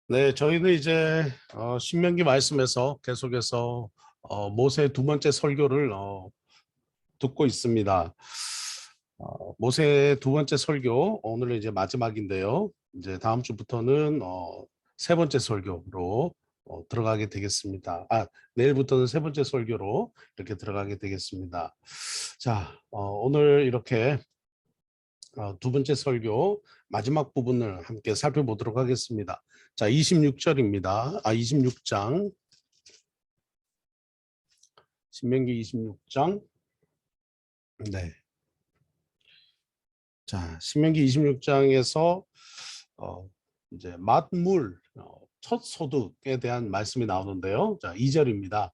네, 저희는 이제 신명기 말씀에서 계속해서 모세의 두 번째 설교를 듣고 있습니다. 모세의 두 번째 설교 오늘 이제 마지막인데요. 이제 다음 주부터는 세 번째 설교로 들어가게 되겠습니다. 내일부터는 세 번째 설교로 이렇게 들어가게 되겠습니다. 자, 오늘 이렇게 두 번째 설교 마지막 부분을 함께 살펴보도록 하겠습니다. 자, 26절입니다. 26장. 신명기 26장. 네. 자, 신명기 26장에서 이제 만물 첫 소득에 대한 말씀이 나오는데요. 자, 2절입니다.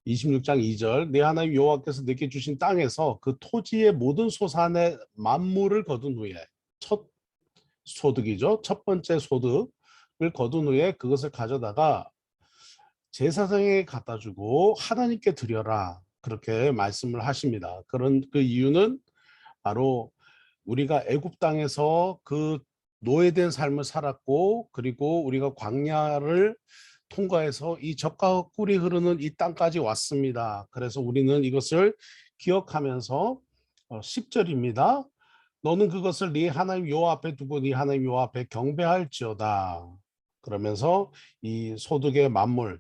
26장 2절. 내 하나님 여호와께서 내게 주신 땅에서 그 토지의 모든 소산의 만물을 거둔 후에 첫 소득이죠. 첫 번째 소득을 거둔 후에 그것을 가져다가 제사장에게 갖다 주고 하나님께 드려라. 그렇게 말씀을 하십니다. 그런 그 이유는 바로 우리가 애굽 땅에서 그 노예된 삶을 살았고, 그리고 우리가 광야를 통과해서 이 젖과 꿀이 흐르는 이 땅까지 왔습니다. 그래서 우리는 이것을 기억하면서 10절입니다. 너는 그것을 네 하나님 여호와 앞에 두고 네 하나님 여호와 앞에 경배할지어다. 그러면서 이 소득의 만물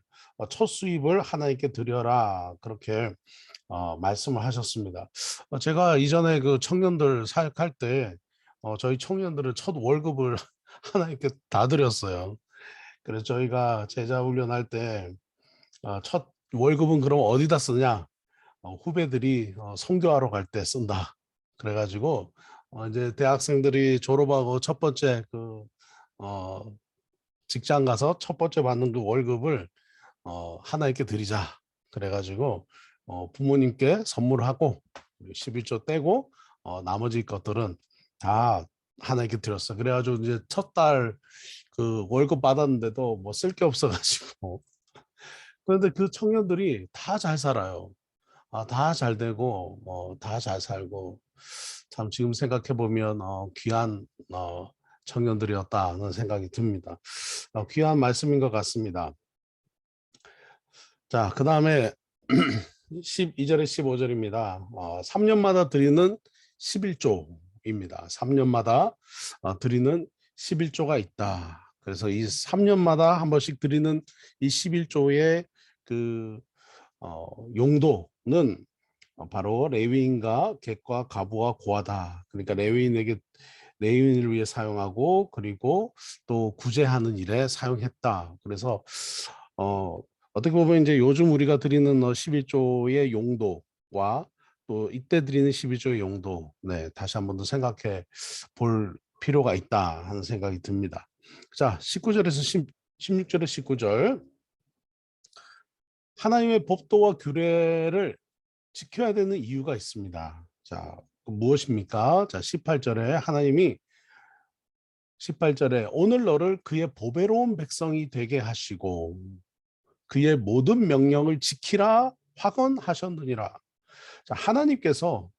첫 수입을 하나님께 드려라. 그렇게 말씀을 하셨습니다. 제가 이전에 그 청년들 사역할 때 저희 청년들은 첫 월급을 하나님께 다 드렸어요. 그래서 저희가 제자 훈련할 때 첫 월급은 그럼 어디다 쓰냐? 후배들이 선교하러 갈 때 쓴다. 그래가지고 이제 대학생들이 졸업하고 첫 번째 그 어, 직장 가서 첫 번째 받는 그 월급을 하나님께 드리자. 그래가지고 부모님께 선물하고 11조 떼고 나머지 것들은 다 하나님께 드렸어. 그래가지고 이제 첫 달 그 월급 받았는데도 뭐 쓸 게 없어가지고 그런데 그 청년들이 다 잘 살아요. 다 잘 되고 다 잘 살고 참 지금 생각해 보면 귀한 청년들이었다는 생각이 듭니다. 귀한 말씀인 것 같습니다. 자, 그 다음에 12절에 15절입니다. 3년마다 드리는 11조입니다. 3년마다 드리는 11조가 있다. 그래서 이 3년마다 한 번씩 드리는 이 11조의 그 용도는 바로 레위인과 객과 과부와 고아다. 그러니까 레위인을 위해 사용하고 그리고 또 구제하는 일에 사용했다. 그래서 어, 어떻게 보면 이제 요즘 우리가 드리는 11조의 용도와 또 이때 드리는 12조의 용도, 네, 다시 한 번 더 생각해 볼 필요가 있다 하는 생각이 듭니다. 자, 19절에서 16절에 19절. 하나님의 법도와 규례를 지켜야 되는 이유가 있습니다. 자, 무엇입니까? 자, 18절에 하나님이 18절에 오늘 너를 그의 보배로운 백성이 되게 하시고 그의 모든 명령을 지키라 확언하셨느니라. 자, 하나님께서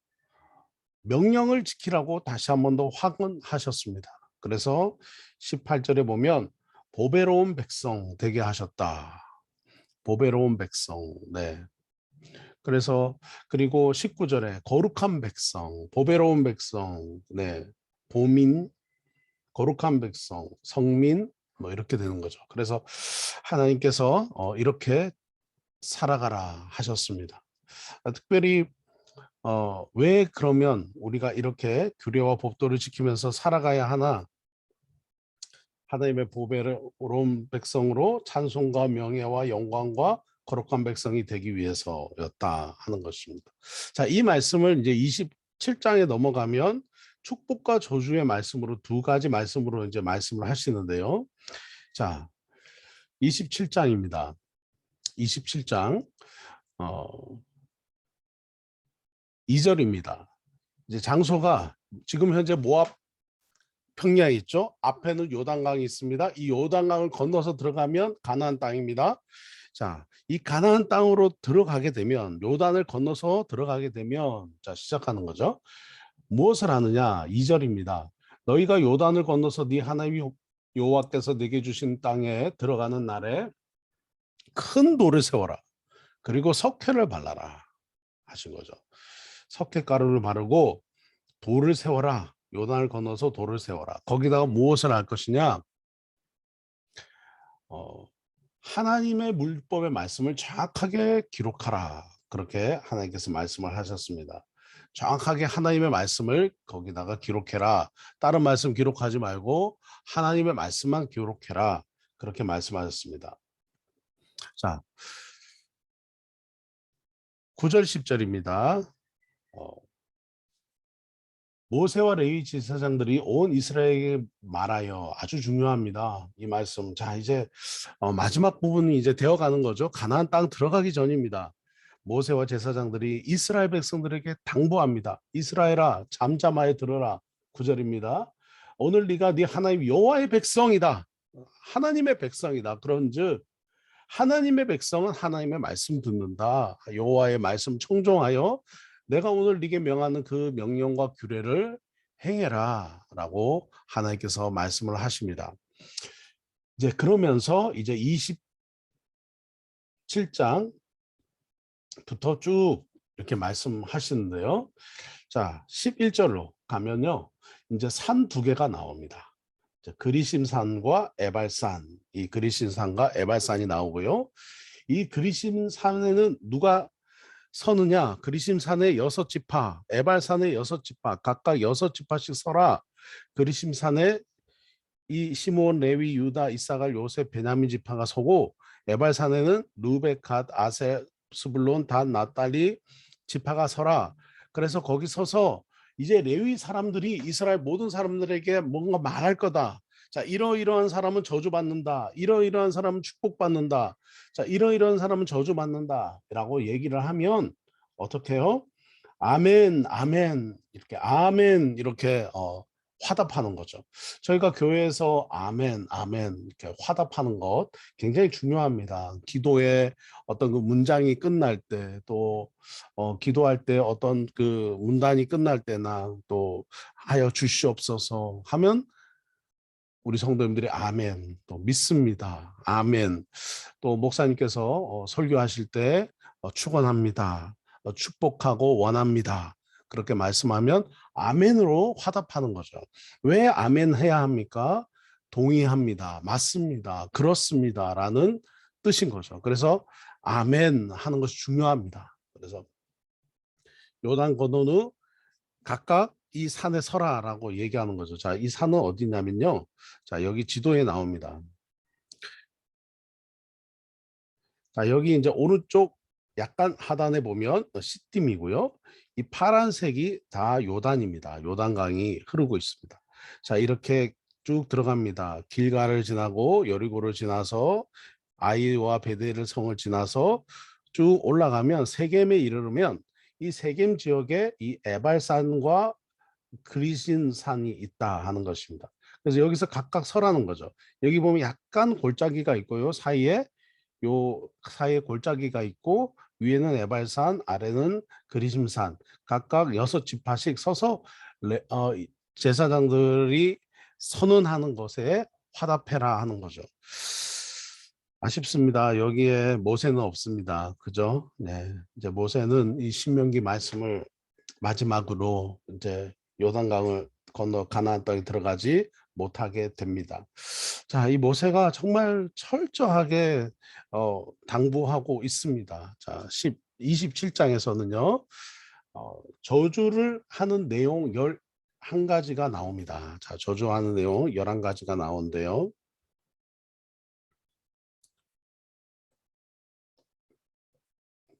명령을 지키라고 다시 한 번 더 확언하셨습니다. 그래서 18절에 보면 보배로운 백성 되게 하셨다. 보배로운 백성. 네. 그래서 그리고 19절에 거룩한 백성, 보배로운 백성, 네. 보민, 거룩한 백성, 성민 뭐 이렇게 되는 거죠. 그래서 하나님께서 이렇게 살아가라 하셨습니다. 특별히 왜 그러면 우리가 이렇게 규례와 법도를 지키면서 살아가야 하나? 하나님의 보배로운 백성으로 찬송과 명예와 영광과 거룩한 백성이 되기 위해서였다 하는 것입니다. 자, 이 말씀을 이제 27장에 넘어가면 축복과 저주의 말씀으로 두 가지 말씀으로 이제 말씀을 하시는데요. 자, 27장입니다. 27장 2절입니다. 이제 장소가 지금 현재 모압 평야에 있죠. 앞에는 요단강이 있습니다. 이 요단강을 건너서 들어가면 가나안 땅입니다. 자, 이 가나안 땅으로 들어가게 되면 요단을 건너서 들어가게 되면 자, 시작하는 거죠. 무엇을 하느냐? 2절입니다. 너희가 요단을 건너서 네 하나님 여호와께서 내게 주신 땅에 들어가는 날에 큰 돌을 세워라. 그리고 석회를 발라라 하신 거죠. 석회가루를 바르고 돌을 세워라. 요단을 건너서 돌을 세워라. 거기다가 무엇을 할 것이냐? 어, 하나님의 물법의 말씀을 정확하게 기록하라. 그렇게 하나님께서 말씀을 하셨습니다. 정확하게 하나님의 말씀을 거기다가 기록해라. 다른 말씀 기록하지 말고 하나님의 말씀만 기록해라. 그렇게 말씀하셨습니다. 자, 9절 10절입니다. 모세와 레위 제사장들이 온 이스라엘에게 말하여 아주 중요합니다. 이 말씀. 자, 이제 마지막 부분이 이제 되어가는 거죠. 가나안 땅 들어가기 전입니다. 모세와 제사장들이 이스라엘 백성들에게 당부합니다. 이스라엘아 잠잠하여 들어라. 9절입니다. 오늘 네가 네 하나님 여호와의 백성이다. 하나님의 백성이다. 그런즉 하나님의 백성은 하나님의 말씀 듣는다. 여호와의 말씀 청종하여 내가 오늘 네게 명하는 그 명령과 규례를 행해라 라고 하나님께서 말씀을 하십니다. 이제 그러면서 이제 27장부터 쭉 이렇게 말씀하시는데요. 자, 11절로 가면요. 이제 산 두 개가 나옵니다. 그리심산과 에발산, 이 그리심산과 에발산이 나오고요. 이 그리심산에는 누가 서느냐? 그리심산의 6지파, 에발산의 6지파, 각각 6지파씩 서라. 그리심산에 이 시므온, 레위, 유다, 이사갈, 요셉, 베냐민 지파가 서고, 에발산에는 루벤, 갓, 아세, 스불론, 단, 납달리 지파가 서라. 그래서 거기 서서 이제 레위 사람들이 이스라엘 모든 사람들에게 뭔가 말할 거다. 자, 이러이러한 사람은 저주받는다. 이러이러한 사람은 축복받는다. 자, 이러이러한 사람은 저주받는다. 라고 얘기를 하면 어떻게 해요? 아멘, 아멘, 이렇게 아멘 이렇게 화답하는 거죠. 저희가 교회에서 아멘, 아멘 이렇게 화답하는 것 굉장히 중요합니다. 기도의 어떤 그 문장이 끝날 때, 또 기도할 때 어떤 그 문단이 끝날 때나 또 하여 주시옵소서 하면 우리 성도님들이 아멘, 또 믿습니다. 아멘. 또 목사님께서 설교하실 때 축원합니다. 축복하고 원합니다. 그렇게 말씀하면 아멘으로 화답하는 거죠. 왜 아멘 해야 합니까? 동의합니다. 맞습니다. 그렇습니다. 라는 뜻인 거죠. 그래서 아멘 하는 것이 중요합니다. 그래서 요단 건너는 각각 이 산에 서라라고 얘기하는 거죠. 자, 이 산은 어디냐면요. 자, 여기 지도에 나옵니다. 자, 여기 이제 오른쪽 약간 하단에 보면 시딤이고요. 이 파란색이 다 요단입니다. 요단강이 흐르고 있습니다. 자, 이렇게 쭉 들어갑니다. 길가를 지나고 여리고를 지나서 아이와 베델 성을 지나서 쭉 올라가면 세겜에 이르르면 이 세겜 지역에 이 에발산과 그리신산이 있다 하는 것입니다. 그래서 여기서 각각 서라는 거죠. 여기 보면 약간 골짜기가 있고요. 요 사이에 골짜기가 있고 위에는 에발산, 아래는 그리심산, 각각 6지파씩 서서 제사장들이 선언하는 것에 화답해라 하는 거죠. 아쉽습니다. 여기에 모세는 없습니다. 그죠? 네. 이제 모세는 이 신명기 말씀을 마지막으로 이제 요단강을 건너 가나안 땅에 들어가지 못하게 됩니다. 자, 이 모세가 정말 철저하게 당부하고 있습니다. 자, 27장에서는요. 저주를 하는 내용 11가지가 나옵니다. 자, 저주하는 내용 11가지가 나오는데요.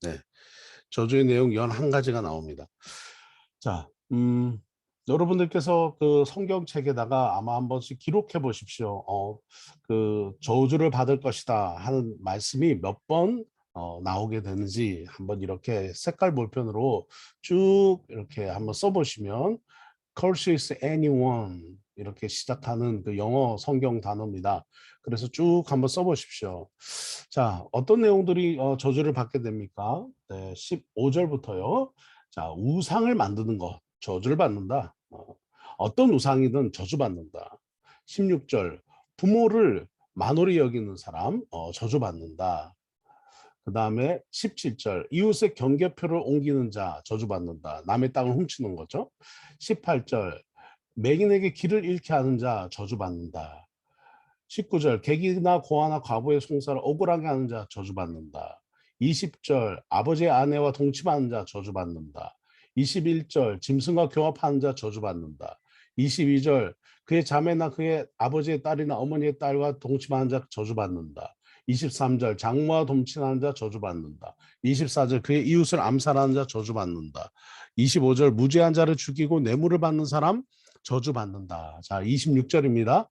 네. 저주의 내용 11가지가 나옵니다. 자, 여러분들께서 그 성경책에다가 아마 한 번씩 기록해 보십시오. 그 저주를 받을 것이다 하는 말씀이 몇 번 나오게 되는지 한번 이렇게 색깔 볼펜으로 쭉 이렇게 한번 써보시면 curses anyone 이렇게 시작하는 그 영어 성경 단어입니다. 그래서 쭉 한번 써보십시오. 자, 어떤 내용들이 저주를 받게 됩니까? 네, 15절부터요. 자, 우상을 만드는 것, 저주를 받는다. 어떤 우상이든 저주받는다. 16절, 부모를 만홀히 여기는 사람 저주받는다. 그 다음에 17절 이웃의 경계표를 옮기는 자 저주받는다. 남의 땅을 훔치는 거죠. 18절 맹인에게 길을 잃게 하는 자 저주받는다. 19절 객이나 고아나 과부의 송사를 억울하게 하는 자 저주받는다. 20절 아버지의 아내와 동침하는 자 저주받는다. 21절 짐승과 교합하는 자 저주받는다. 22절 그의 자매나 그의 아버지의 딸이나 어머니의 딸과 동침하는 자 저주받는다. 23절 장모와 동침하는 자 저주받는다. 24절 그의 이웃을 암살하는 자 저주받는다. 25절 무죄한 자를 죽이고 뇌물을 받는 사람 저주받는다. 자, 26절입니다.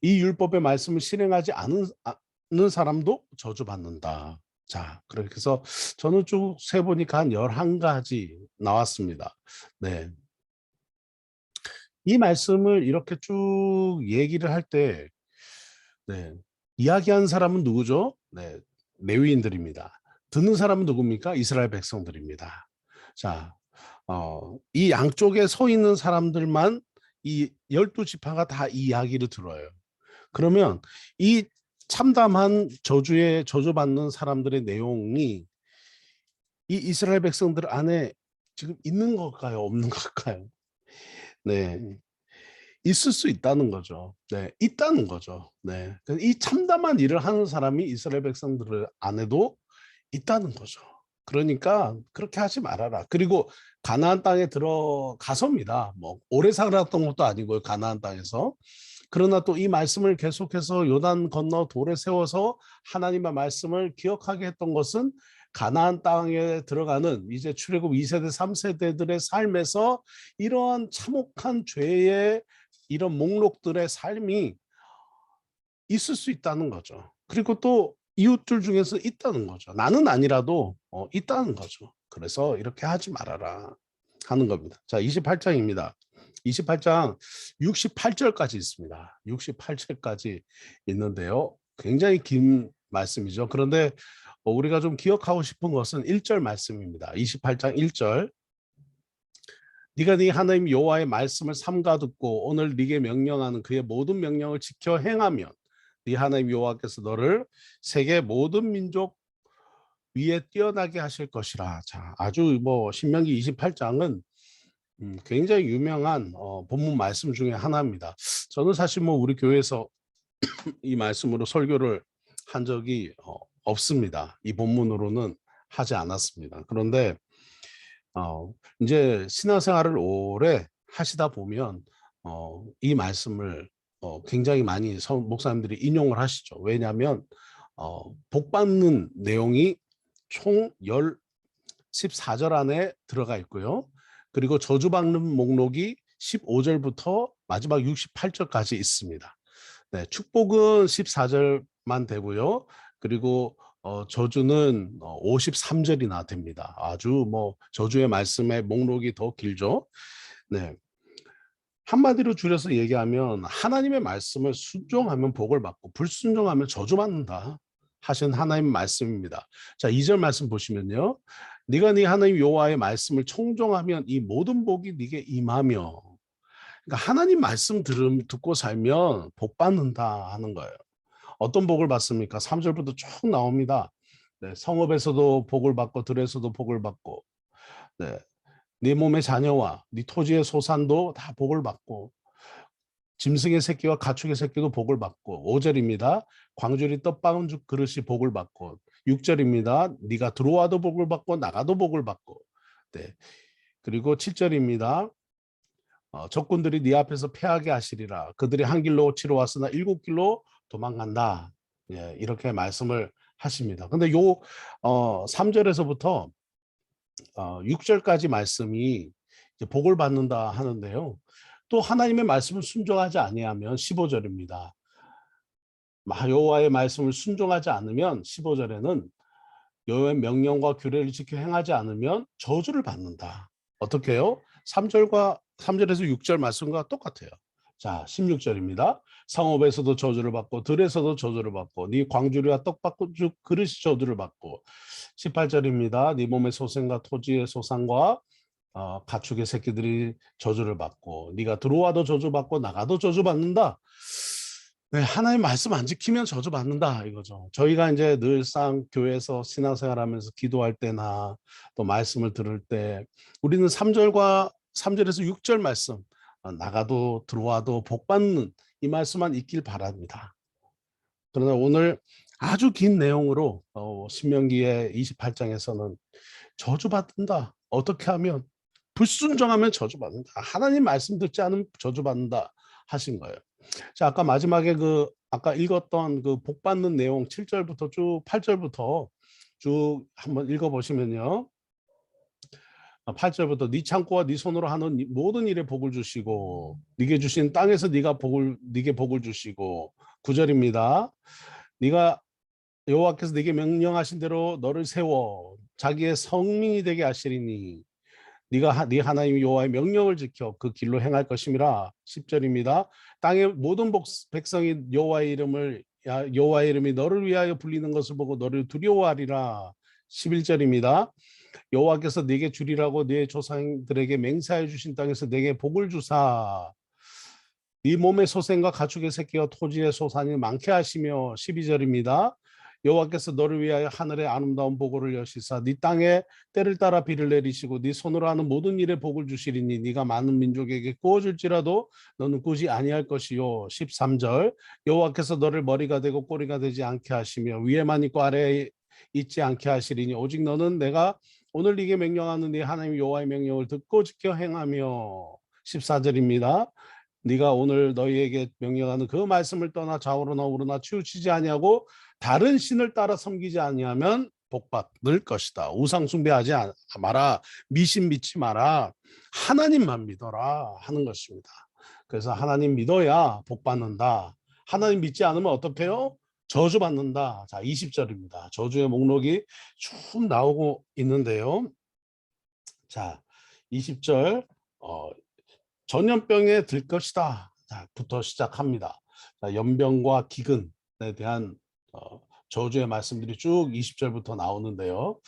이 율법의 말씀을 실행하지 않는 사람도 저주받는다. 자, 그렇게 해서 저는 쭉 세보니까 한 11가지 나왔습니다. 네. 이 말씀을 이렇게 쭉 얘기를 할 때, 네. 이야기하는 사람은 누구죠? 네. 레위인들입니다. 듣는 사람은 누굽니까? 이스라엘 백성들입니다. 자, 이 양쪽에 서 있는 사람들만 이 12지파가 다 이 이야기를 들어요. 그러면 이 참담한 저주에 저주받는 사람들의 내용이 이 이스라엘 백성들 안에 지금 있는 걸까요? 없는 걸까요? 네. 있을 수 있다는 거죠. 네. 있다는 거죠. 네. 이 참담한 일을 하는 사람이 이스라엘 백성들 안에도 있다는 거죠. 그러니까 그렇게 하지 말아라. 그리고 가나안 땅에 들어가서입니다. 뭐 오래 살았던 것도 아니고요. 가나안 땅에서. 그러나 또 이 말씀을 계속해서 요단 건너 돌에 세워서 하나님의 말씀을 기억하게 했던 것은 가나안 땅에 들어가는 이제 출애굽 2세대 3세대들의 삶에서 이러한 참혹한 죄의 이런 목록들의 삶이 있을 수 있다는 거죠. 그리고 또 이웃들 중에서 있다는 거죠. 나는 아니라도 있다는 거죠. 그래서 이렇게 하지 말아라 하는 겁니다. 자, 28장입니다. 28장 68절까지 있습니다. 68절까지 있는데요. 굉장히 긴 말씀이죠. 그런데 우리가 좀 기억하고 싶은 것은 1절 말씀입니다. 28장 1절. 네가 네 하나님 여호와의 말씀을 삼가 듣고 오늘 네게 명령하는 그의 모든 명령을 지켜 행하면 네 하나님 여호와께서 너를 세계 모든 민족 위에 뛰어나게 하실 것이라. 자, 아주 뭐 신명기 28장은 굉장히 유명한 본문 말씀 중에 하나입니다. 저는 사실 뭐 우리 교회에서 이 말씀으로 설교를 한 적이 없습니다. 이 본문으로는 하지 않았습니다. 그런데 이제 신앙생활을 오래 하시다 보면 이 말씀을 굉장히 많이 목사님들이 인용을 하시죠. 왜냐하면 복 받는 내용이 총 14절 안에 들어가 있고요. 그리고 저주받는 목록이 15절부터 마지막 68절까지 있습니다. 네, 축복은 14절만 되고요. 그리고 저주는 53절이나 됩니다. 아주 뭐 저주의 말씀의 목록이 더 길죠. 네. 한마디로 줄여서 얘기하면 하나님의 말씀을 순종하면 복을 받고 불순종하면 저주받는다 하신 하나님 말씀입니다. 자, 2절 말씀 보시면요. 네가 네 하나님 여호와의 말씀을 청종하면 이 모든 복이 네게 임하며, 그러니까 하나님 말씀 듣고 살면 복 받는다 하는 거예요. 어떤 복을 받습니까? 3절부터 쭉 나옵니다. 네, 성읍에서도 복을 받고 들에서도 복을 받고, 네, 네 몸의 자녀와 네 토지의 소산도 다 복을 받고, 짐승의 새끼와 가축의 새끼도 복을 받고, 5절입니다. 광주리 떡방은 그릇이 복을 받고, 6절입니다. 네가 들어와도 복을 받고 나가도 복을 받고, 네. 그리고 7절입니다. 적군들이 네 앞에서 패하게 하시리라. 그들이 한 길로 치러 왔으나 7길로 도망간다. 예, 이렇게 말씀을 하십니다. 근데 요 3절에서부터 6절까지 말씀이 이제 복을 받는다 하는데요. 또 하나님의 말씀을 순종하지 아니하면 15절입니다. 여호와의 말씀을 순종하지 않으면 15절에는 여호와의 명령과 규례를 지켜 행하지 않으면 저주를 받는다. 어떻게 해요? 3절에서 6절 말씀과 똑같아요. 자, 16절입니다. 성읍에서도 저주를 받고 들에서도 저주를 받고 네 광주리와 떡받고 그릇이 저주를 받고, 18절입니다. 네 몸의 소생과 토지의 소산과 가축의 새끼들이 저주를 받고 네가 들어와도 저주받고 나가도 저주받는다. 네, 하나님 말씀 안 지키면 저주받는다 이거죠. 저희가 이제 늘상 교회에서 신앙생활하면서 기도할 때나 또 말씀을 들을 때 우리는 3절에서 6절 말씀 나가도 들어와도 복 받는 이 말씀만 있길 바랍니다. 그러나 오늘 아주 긴 내용으로 신명기의 28장에서는 저주받는다. 어떻게 하면 불순종하면 저주받는다. 하나님 말씀 듣지 않으면 저주받는다 하신 거예요. 자, 아까 마지막에 아까 읽었던 그 복 받는 내용 7절부터 쭉 8절부터 쭉 한번 읽어 보시면요. 8절부터 네 창고와 네 손으로 하는 모든 일에 복을 주시고 네게 주신 땅에서 네게 복을 주시고 9절입니다. 네가 여호와께서 네게 명령하신 대로 너를 세워 자기의 성민이 되게 하시리니 네가 네 하나님 여호와의 명령을 지켜 그 길로 행할 것임이라. 10절입니다. 땅의 모든 백성이 여호와의 이름이 너를 위하여 불리는 것을 보고 너를 두려워하리라. 11절입니다. 여호와께서 네게 주리라고 네 조상들에게 맹세하여 주신 땅에서 네게 복을 주사 네 몸의 소생과 가축의 새끼와 토지의 소산이 많게 하시며. 12절입니다. 여호와께서 너를 위하여 하늘의 아름다운 보고를 여시사 네 땅에 때를 따라 비를 내리시고 네 손으로 하는 모든 일에 복을 주시리니 네가 많은 민족에게 구워줄지라도 너는 꾸지 아니할 것이요. 13절 여호와께서 너를 머리가 되고 꼬리가 되지 않게 하시며 위에만 있고 아래에 있지 않게 하시리니 오직 너는 내가 오늘 네게 명령하는 네 하나님 여호와의 명령을 듣고 지켜 행하며. 14절입니다. 네가 오늘 너희에게 명령하는 그 말씀을 떠나 좌우로나 우로나 치우치지 아니하고 다른 신을 따라 섬기지 아니하면 복받을 것이다. 우상 숭배하지 마라. 미신 믿지 마라. 하나님만 믿어라 하는 것입니다. 그래서 하나님 믿어야 복받는다. 하나님 믿지 않으면 어떻게 해요? 저주받는다. 자, 20절입니다. 저주의 목록이 쭉 나오고 있는데요. 자, 20절 전염병에 들 것이다. 자, 부터 시작합니다. 자, 연병과 기근에 대한 저주의 말씀들이 쭉 20절부터 나오는데요.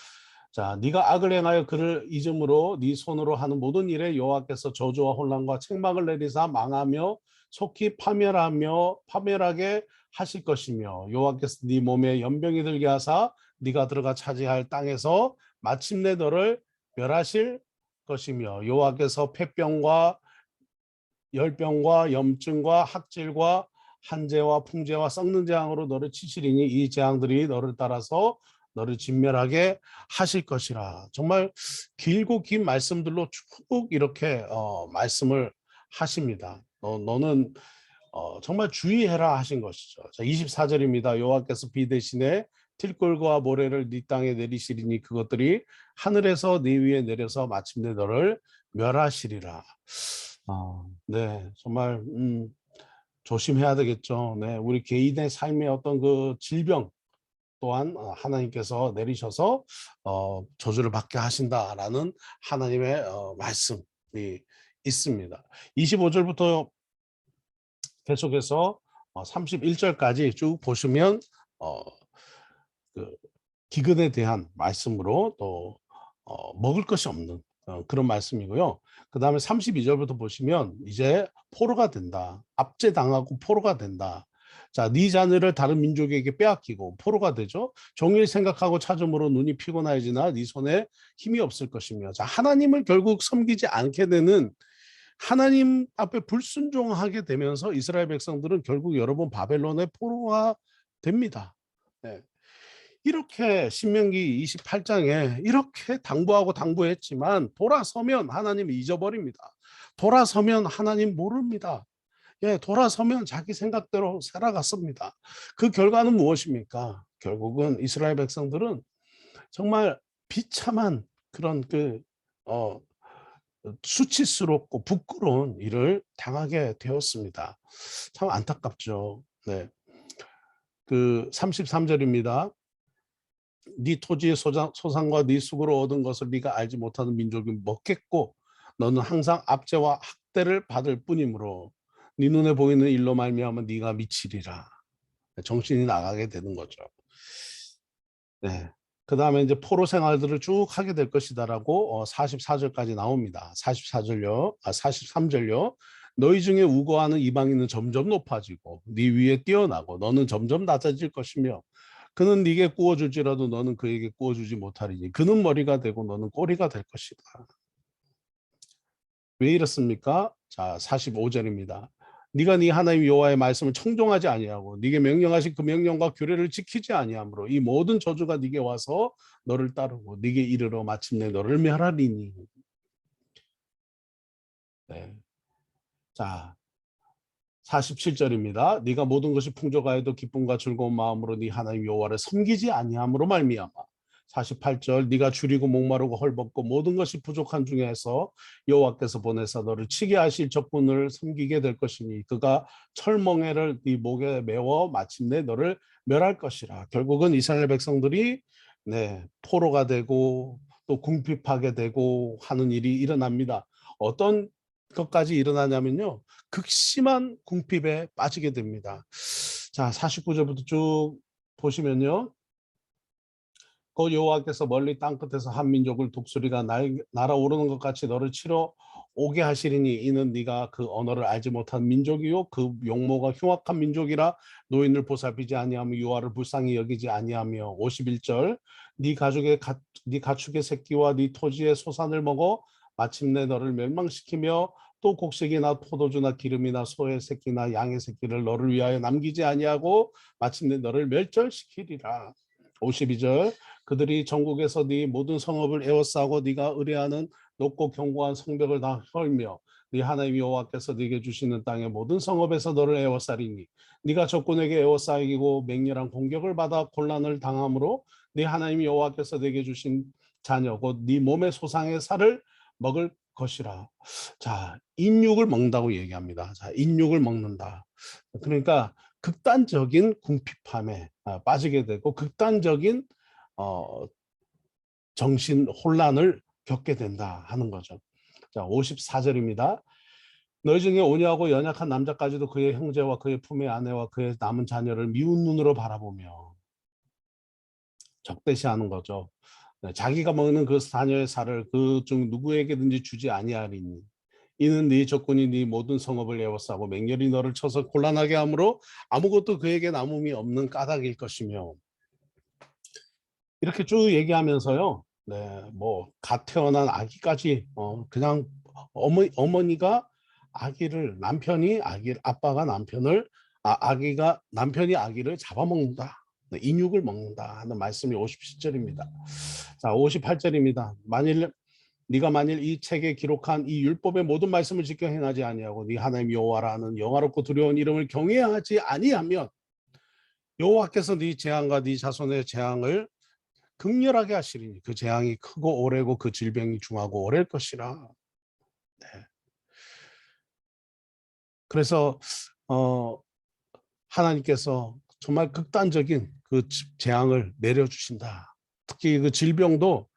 자, 네가 악을 행하여 그를 잊음으로 네 손으로 하는 모든 일에 여호와께서 저주와 혼란과 책망을 내리사 망하며 속히 파멸하게 하실 것이며 여호와께서 네 몸에 연병이 들게 하사 네가 들어가 차지할 땅에서 마침내 너를 멸하실 것이며 여호와께서 폐병과 열병과 염증과 학질과 한재와 풍재와 썩는 재앙으로 너를 치시리니 이 재앙들이 너를 따라서 너를 진멸하게 하실 것이라. 정말 길고 긴 말씀들로 쭉 이렇게 말씀을 하십니다. 너는 정말 주의해라 하신 것이죠. 자, 24절입니다. 여호와께서 비 대신에 들꿀과 모래를 네 땅에 내리시리니 그것들이 하늘에서 네 위에 내려서 마침내 너를 멸하시리라. 네, 정말 조심해야 되겠죠. 네, 우리 개인의 삶의 어떤 그 질병 또한 하나님께서 내리셔서 저주를 받게 하신다라는 하나님의 말씀이 있습니다. 25절부터 계속해서 31절까지 쭉 보시면 그 기근에 대한 말씀으로 또 먹을 것이 없는 그런 말씀이고요. 그 다음에 32절부터 보시면 이제 포로가 된다. 압제당하고 포로가 된다. 자, 네 자녀를 다른 민족에게 빼앗기고 포로가 되죠. 종일 생각하고 찾음으로 눈이 피곤해지나 네 손에 힘이 없을 것이며. 자, 하나님을 결국 섬기지 않게 되는 하나님 앞에 불순종하게 되면서 이스라엘 백성들은 결국 여러분 바벨론의 포로가 됩니다. 네. 이렇게 신명기 28장에 이렇게 당부하고 당부했지만 돌아서면 하나님 잊어버립니다. 돌아서면 하나님 모릅니다. 예, 돌아서면 자기 생각대로 살아갔습니다. 그 결과는 무엇입니까? 결국은 이스라엘 백성들은 정말 비참한 그런 수치스럽고 부끄러운 일을 당하게 되었습니다. 참 안타깝죠. 네. 그 33절입니다. 네 토지의 소산과 네 수고로 얻은 것을 네가 알지 못하는 민족이 먹겠고 너는 항상 압제와 학대를 받을 뿐이므로 네 눈에 보이는 일로 말미암아 네가 미치리라. 정신이 나가게 되는 거죠. 네. 그 다음에 이제 포로 생활들을 쭉 하게 될 것이다라고 44절까지 나옵니다. 44절요, 43절요. 너희 중에 우거하는 이방인은 점점 높아지고 네 위에 뛰어나고 너는 점점 낮아질 것이며 그는 네게 구워줄지라도 너는 그에게 구워주지 못하리니 그는 머리가 되고 너는 꼬리가 될 것이다. 왜 이렇습니까? 자, 45절입니다. 네가 네 하나님 여호와의 말씀을 청종하지 아니하고 네게 명령하신 그 명령과 규례를 지키지 아니하므로 이 모든 저주가 네게 와서 너를 따르고 네게 이르러 마침내 너를 멸하리니. 네. 자, 47절입니다. 네가 모든 것이 풍족하여도 기쁨과 즐거운 마음으로 네 하나님 여호와를 섬기지 아니함으로 말미암아. 48절 네가 줄이고 목마르고 헐벗고 모든 것이 부족한 중에서 여호와께서 보내사 너를 치게 하실 적군을 섬기게 될 것이니 그가 철멍에를 네 목에 메워 마침내 너를 멸할 것이라. 결국은 이스라엘 백성들이 포로가 되고 또 궁핍하게 되고 하는 일이 일어납니다. 어떤 것까지 일어나냐면요. 극심한 궁핍에 빠지게 됩니다. 자, 49절부터 쭉 보시면요. 곧 여호와께서 멀리 땅끝에서 한 민족을 독수리가 날아오르는 것 같이 너를 치러 오게 하시리니 이는 네가 그 언어를 알지 못한 민족이요 그 용모가 흉악한 민족이라 노인을 보살피지 아니하며 유아를 불쌍히 여기지 아니하며. 51절 네 가축의 새끼와 네 토지의 소산을 먹어 마침내 너를 멸망시키며 또 곡식이나 포도주나 기름이나 소의 새끼나 양의 새끼를 너를 위하여 남기지 아니하고 마침내 너를 멸절시키리라. 52절 그들이 전국에서 네 모든 성읍을 에워싸고 네가 의뢰하는 높고 견고한 성벽을 다 헐며 네 하나님 여호와께서 네게 주시는 땅의 모든 성읍에서 너를 에워싸리니 네가 적군에게 에워싸이고 맹렬한 공격을 받아 곤란을 당함으로 네 하나님 여호와께서 네게 주신 자녀 곧 네 몸의 소상의 살을 먹을 것이라. 자, 인육을 먹는다고 얘기합니다. 자, 인육을 먹는다. 그러니까 극단적인 궁핍함에 빠지게 되고 극단적인 어, 정신 혼란을 겪게 된다 하는 거죠. 자, 54절입니다. 너희 중에 온유하고 연약한 남자까지도 그의 형제와 그의 품의 아내와 그의 남은 자녀를 미운 눈으로 바라보며 적대시하는 거죠. 자기가 먹는 그 자녀의 살을 그 중 누구에게든지 주지 아니하리니 이는 네 적군이 네 모든 성읍을 에워싸고 맹렬히 너를 쳐서 곤란하게 하므로 아무것도 그에게 남음이 없는 까닭일 것이며. 이렇게 쭉 얘기하면서요. 갓 태어난 아기까지 그냥 어머니가 아빠가 남편을 아기가 남편이 아기를 잡아먹는다. 인육을 먹는다 하는 말씀이 57절입니다. 자, 58절입니다. 네가 만일 이 책에 기록한 이 율법의 모든 말씀을 지켜 행하지 아니하고 네 하나님 여호와라는 영화롭고 두려운 이름을 경외하지 아니하면 여호와께서 네 재앙과 네 자손의 재앙을 극렬하게 하시리니 그 재앙이 크고 오래고 그 질병이 중하고 오래일 것이라. 네. 그래서 하나님께서 정말 극단적인 그 재앙을 내려주신다. 특히 그 질병도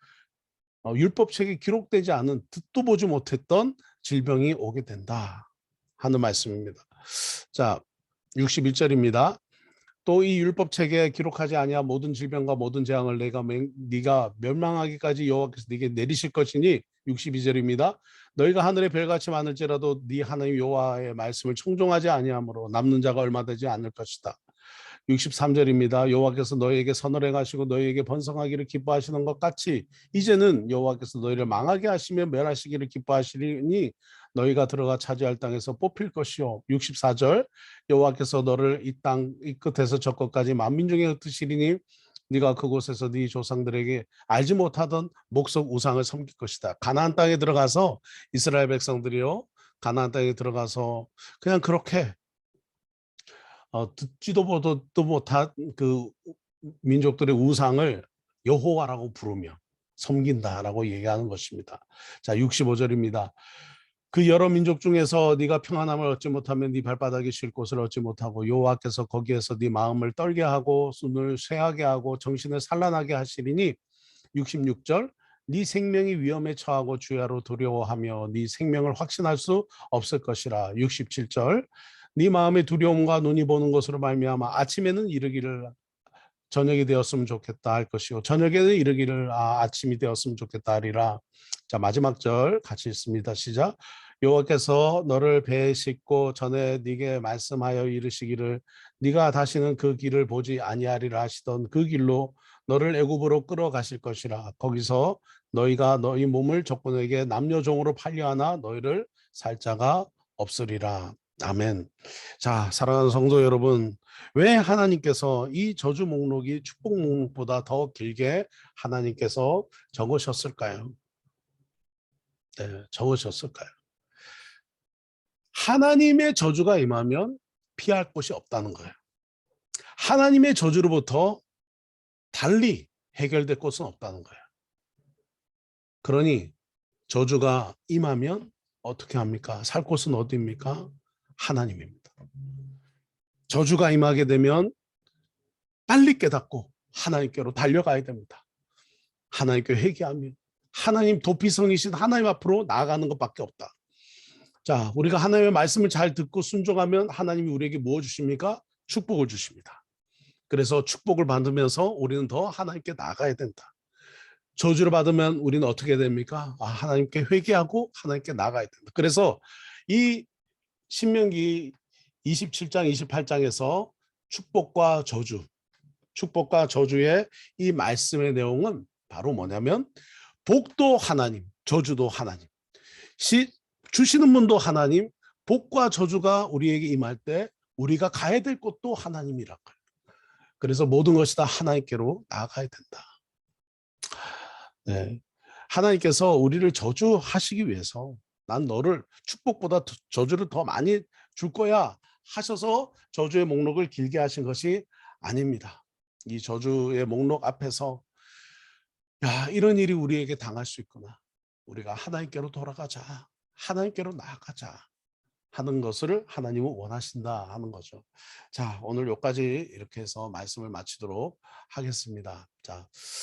율법책에 기록되지 않은 듣도 보지 못했던 질병이 오게 된다 하는 말씀입니다. 자, 61절입니다. 또 이 율법책에 기록하지 아니한 모든 질병과 모든 재앙을 네가 멸망하기까지 여호와께서 네게 내리실 것이니. 62절입니다. 너희가 하늘의 별같이 많을지라도 네 하나님 여호와의 말씀을 청종하지 아니하므로 남는 자가 얼마 되지 않을 것이다. 63절입니다. 여호와께서 너희에게 선을 행하시고 너희에게 번성하기를 기뻐하시는 것 같이 이제는 여호와께서 너희를 망하게 하시며 멸하시기를 기뻐하시리니 너희가 들어가 차지할 땅에서 뽑힐 것이요. 64절 여호와께서 너를 이 끝에서 저 끝까지 만민 중에 흩으시리니 네가 그곳에서 네 조상들에게 알지 못하던 목석 우상을 섬길 것이다. 가나안 땅에 들어가서 이스라엘 백성들이요. 가나안 땅에 들어가서 그냥 그렇게 듣지도 보도 못한 그 민족들의 우상을 여호와라고 부르며 섬긴다라고 얘기하는 것입니다. 자, 65절입니다. 그 여러 민족 중에서 네가 평안함을 얻지 못하면 네 발바닥이 쉴 곳을 얻지 못하고 여호와께서 거기에서 네 마음을 떨게 하고 눈을 쇠하게 하고 정신을 산란하게 하시리니. 66절 네 생명이 위험에 처하고 주야로 두려워하며 네 생명을 확신할 수 없을 것이라. 67절 네 마음의 두려움과 눈이 보는 것으로 말미암아 아침에는 이르기를 저녁이 되었으면 좋겠다 할 것이요 저녁에는 이르기를 아침이 되었으면 좋겠다 하리라. 자, 마지막 절 같이 읽습니다. 시작. 여호와께서 너를 배에 싣고 전에 네게 말씀하여 이르시기를 네가 다시는 그 길을 보지 아니하리라 하시던 그 길로 너를 애굽으로 끌어가실 것이라. 거기서 너희가 너희 몸을 적군에게 남녀종으로 팔려하나 너희를 살 자가 없으리라. 아멘. 자, 사랑하는 성도 여러분, 왜 하나님께서 이 저주 목록이 축복 목록보다 더 길게 하나님께서 적으셨을까요? 네, 적으셨을까요? 하나님의 저주가 임하면 피할 곳이 없다는 거예요. 하나님의 저주로부터 달리 해결될 곳은 없다는 거예요. 그러니 저주가 임하면 어떻게 합니까? 살 곳은 어디입니까? 하나님입니다. 저주가 임하게 되면 빨리 깨닫고 하나님께로 달려가야 됩니다. 하나님께 회개하며 하나님 도피성이신 하나님 앞으로 나아가는 것밖에 없다. 자, 우리가 하나님의 말씀을 잘 듣고 순종하면 하나님이 우리에게 무엇 주십니까? 축복을 주십니다. 그래서 축복을 받으면서 우리는 더 하나님께 나아가야 된다. 저주를 받으면 우리는 어떻게 됩니까? 하나님께 회개하고 하나님께 나아가야 된다. 그래서 이 신명기 27장, 28장에서 축복과 저주의 이 말씀의 내용은 바로 뭐냐면 복도 하나님, 저주도 하나님. 주시는 분도 하나님, 복과 저주가 우리에게 임할 때 우리가 가야 될 곳도 하나님이라고요. 그래서 모든 것이 다 하나님께로 나아가야 된다. 네. 하나님께서 우리를 저주하시기 위해서 난 너를 축복보다 저주를 더 많이 줄 거야 하셔서 저주의 목록을 길게 하신 것이 아닙니다. 이 저주의 목록 앞에서 이런 일이 우리에게 당할 수 있구나. 우리가 하나님께로 돌아가자. 하나님께로 나아가자 하는 것을 하나님은 원하신다 하는 거죠. 자, 오늘 여기까지 이렇게 해서 말씀을 마치도록 하겠습니다. 자,